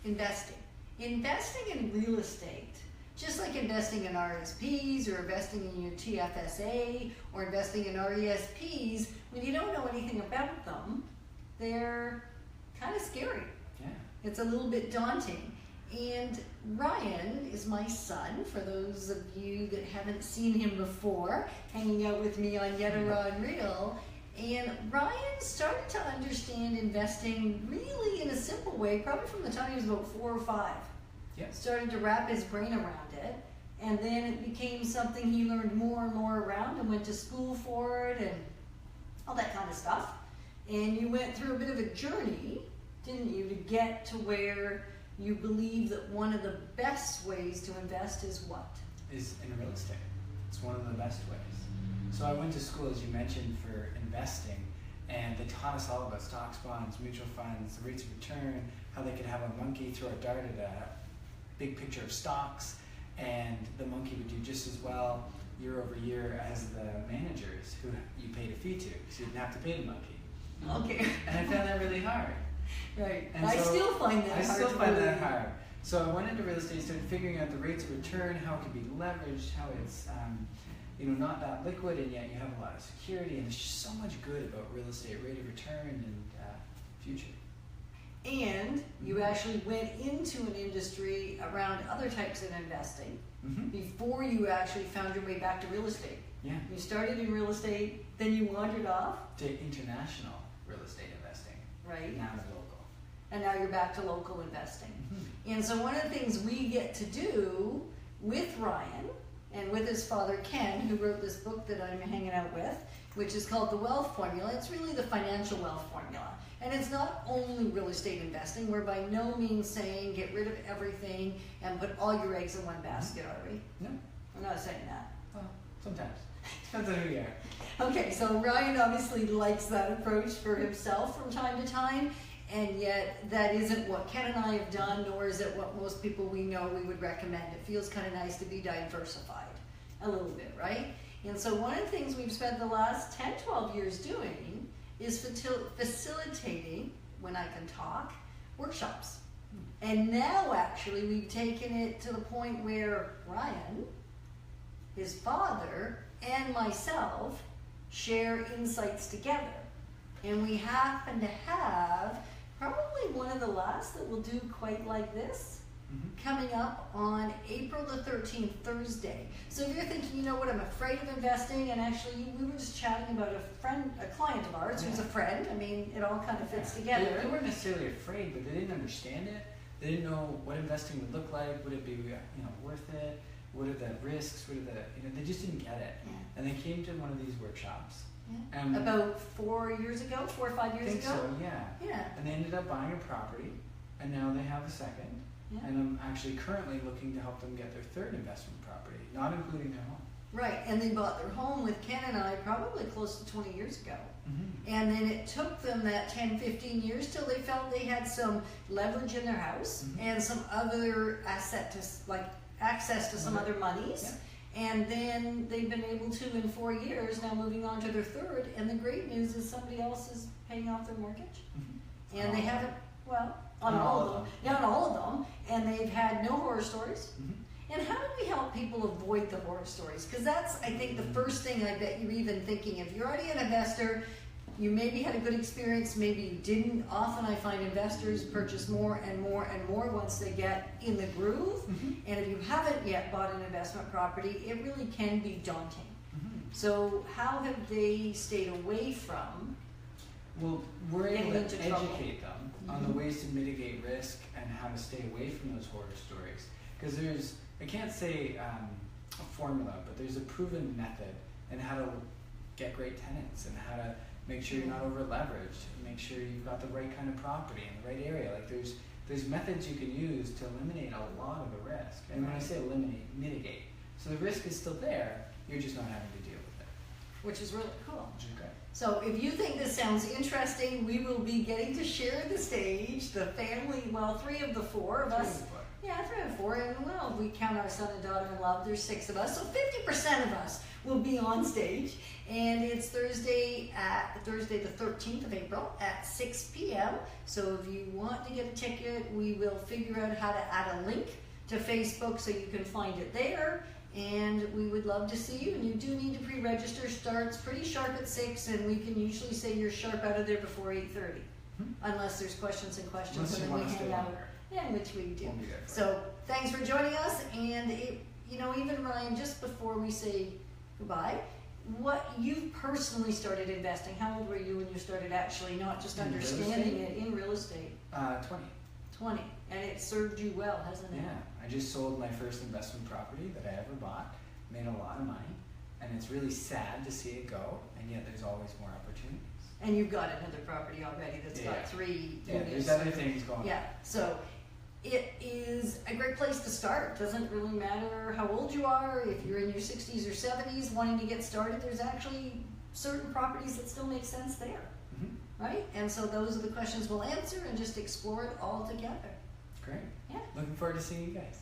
investing. Investing in real estate, just like investing in RSPs or investing in your TFSA or investing in RESPs, when you don't know anything about them, they're kind of scary. Yeah. It's a little bit daunting. And Ryan is my son, for those of you that haven't seen him before, hanging out with me on Yetta Unreal. And Ryan started to understand investing really in a simple way, probably from the time he was about 4 or 5. Yeah. Started to wrap his brain around it. And then it became something he learned more and more around and went to school for it and all that kind of stuff. And you went through a bit of a journey, didn't you, to get to where you believe that one of the best ways to invest is what? Is in real estate. It's one of the best ways. So I went to school, as you mentioned, for investing, and they taught us all about stocks, bonds, mutual funds, the rates of return, how they could have a monkey throw a dart at a big picture of stocks, and the monkey would do just as well year over year as the managers who you paid a fee to, so you didn't have to pay the monkey. Okay. And I found that really hard. Right. And I still find that hard. I still find that hard. So I went into real estate, started figuring out the rates of return, how it can be leveraged, how it's not that liquid, and yet you have a lot of security, and there's just so much good about real estate, rate of return, and future. And you actually went into an industry around other types of investing before you actually found your way back to real estate. Yeah. You started in real estate, then you wandered off. To international real estate investing. Right. Now to local. And now you're back to local investing. And so one of the things we get to do with Ryan and with his father Ken, who wrote this book that I'm hanging out with, which is called The Wealth Formula. It's really the financial wealth formula. And it's not only real estate investing. We're by no means saying get rid of everything and put all your eggs in one basket, are we? No. We're not saying that. Well, sometimes. Depends on who you are. Okay, so Ryan obviously likes that approach for himself from time to time, and yet that isn't what Ken and I have done, nor is it what most people we know we would recommend. It feels kind of nice to be diversified a little bit, right? And so one of the things we've spent the last 10, 12 years doing is facilitating, when I can talk, workshops. And now actually we've taken it to the point where Ryan, his father, and myself share insights together. And we happen to have probably one of the last that will do quite like this coming up on April the 13th, Thursday. So if you're thinking, you know what, I'm afraid of investing, and actually we were just chatting about a client of ours who's a friend. I mean, it all kind of fits together. They weren't necessarily afraid, but they didn't understand it. They didn't know what investing would look like. Would it be worth it? What are the risks? What are the, they just didn't get it. Yeah. And they came to one of these workshops. Yeah. About 4 years ago, 4 or 5 years ago? I think so, yeah. Yeah. And they ended up buying a property, and now they have a second. Yeah. And I'm actually currently looking to help them get their third investment property, not including their home. Right, and they bought their home with Ken and I probably close to 20 years ago. And then it took them that 10, 15 years till they felt they had some leverage in their house and some other access to some other monies. Yeah. And then they've been able to, in 4 years, now moving on to their third. And the great news is somebody else is paying off their mortgage. And they haven't, on all of them. Yeah, on all of them. And they've had no horror stories. And how do we help people avoid the horror stories? Because that's, I think, the first thing I bet you're even thinking. If you're already an investor, you maybe had a good experience, maybe you didn't. Often I find investors purchase more and more and more once they get in the groove. And if you haven't yet bought an investment property, it really can be daunting. So how have they stayed away from? Well, we're able to educate trouble. them on the ways to mitigate risk and how to stay away from those horror stories. Because there's, I can't say a formula, but there's a proven method in how to get great tenants and how to make sure you're not over leveraged, make sure you've got the right kind of property in the right area. Like there's methods you can use to eliminate a lot of the risk. And when I say eliminate, mitigate. So the risk is still there, you're just not having to deal with it. which is really cool. Which is great. So if you think this sounds interesting, we will be getting to share the stage. The family, well, 3 of the 4 of us. 3 of 4, and well, we count our son and daughter-in-law, there's 6 of us, so 50% of us will be on stage. And it's Thursday the 13th of April at 6 p.m. So if you want to get a ticket, we will figure out how to add a link to Facebook so you can find it there. And we would love to see you, and you do need to pre-register. Starts pretty sharp at 6, and we can usually say you're sharp out of there before 8:30, unless there's questions, Unless and you then want we to stay hang out. longer. Yeah, which we do. We'll be there for So thanks for joining us, and even Ryan, just before we say goodbye, what you personally started investing? How old were you when you started actually not just In real understanding estate? it in real estate? 20. 20, and it served you well, hasn't it? Yeah, I just sold my first investment property that I ever bought, made a lot of money, and it's really sad to see it go, and yet there's always more opportunities. And you've got another property already that's got 3 Yeah, units. there's other things going on. Yeah, so it is a great place to start. Doesn't really matter how old you are, if you're in your 60s or 70s wanting to get started, there's actually certain properties that still make sense there, right? And so those are the questions we'll answer and just explore it all together. Great. Yeah. Looking forward to seeing you guys.